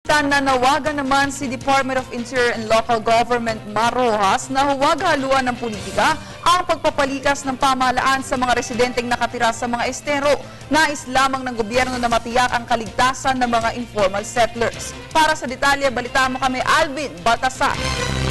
Nanawagan naman si Department of Interior and Local Government Rojas na huwag haluan ng politika ang pagpapalikas ng pamahalaan sa mga residenteng nakatira sa mga estero. Nais lamang ng gobyerno na matiyak ang kaligtasan ng mga informal settlers. Para sa detalye, balitaan mo kami Alvin Baltasar.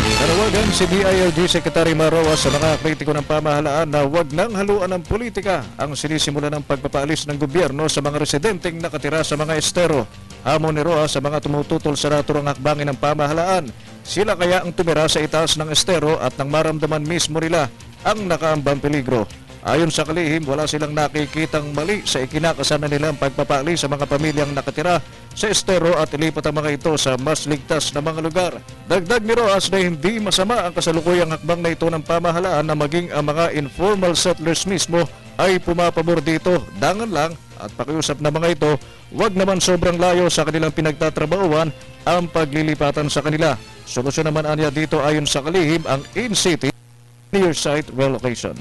Nanawagan si DILG Secretary Rojas sa mga kritiko ng pamahalaan na huwag nang haluan ng politika ang sinisimula ng pagpapaalis ng gobyerno sa mga residenteng nakatira sa mga estero. Hamon ni Rojas sa mga tumututol sa naturang hakbangin ng pamahalaan. Sila kaya ang tumira sa itaas ng estero at nang maramdaman mismo nila ang nakaambang peligro. Ayon sa kalihim, wala silang nakikitang mali sa ikinakasana nilang pagpapaalis sa mga pamilyang nakatira sa estero at ilipat ang mga ito sa mas ligtas na mga lugar. Dagdag ni Rojas na hindi masama ang kasalukuyang hakbang na ito ng pamahalaan na maging ang mga informal settlers mismo ay pumapabor dito. Dangan lang at pakiusap na mga ito, huwag naman sobrang layo sa kanilang pinagtatrabahuan ang paglilipatan sa kanila. Solusyon naman anya dito ayon sa kalihim ang in-city near site relocation.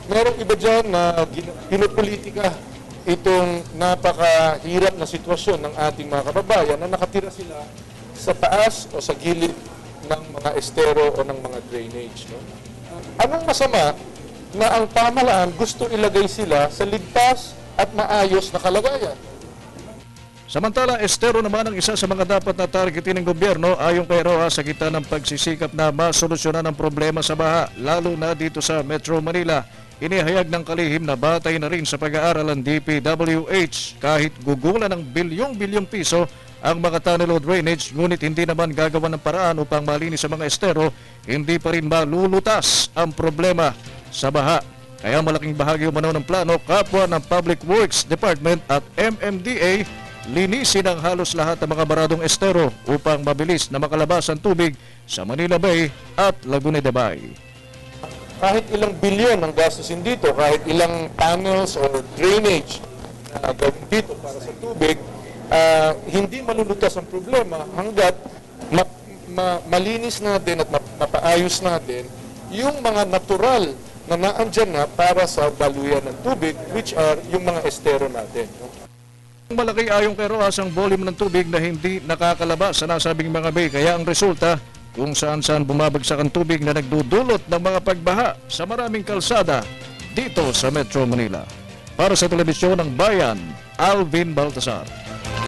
Merong iba dyan na pinupolitika itong napakahirap na sitwasyon ng ating mga kababayan na nakatira sila sa taas o sa gilid ng mga estero o ng mga drainage. No? Anong masama na ang pamahalaan gusto ilagay sila sa ligtas at maayos na kalagayan? Samantala, estero naman ang isa sa mga dapat na targetin ng gobyerno ayon kay Rojas sa gitna ng pagsisikap na masolusyonan ang problema sa baha, lalo na dito sa Metro Manila. Inihayag ng kalihim na batay na rin sa pag-aaral ng DPWH kahit gugulan ng bilyong-bilyong piso ang mga tunnel o drainage, ngunit hindi naman gagawa ng paraan upang malinis sa mga estero, hindi pa rin malulutas ang problema sa baha. Kaya malaking bahagi umano ng plano kapwa ng Public Works Department at MMDA linisin ang halos lahat ng mga baradong estero upang mabilis na makalabas ang tubig sa Manila Bay at Laguna de Bay. Kahit ilang bilyon ang gastusin dito, kahit ilang tunnels or drainage na gawin dito para sa tubig, hindi malulutas ang problema hanggat malinis natin at mapaayos natin yung mga natural na naandyan na para sa baluyan ng tubig, which are yung mga estero natin. Malaki ayon kay Rojas ang volume ng tubig na hindi nakakalabas sa nasabing mga bay, kaya ang resulta kung saan-saan bumabagsak ang tubig na nagdudulot ng mga pagbaha sa maraming kalsada dito sa Metro Manila. Para sa Telebisyon ng Bayan, Alvin Baltasar.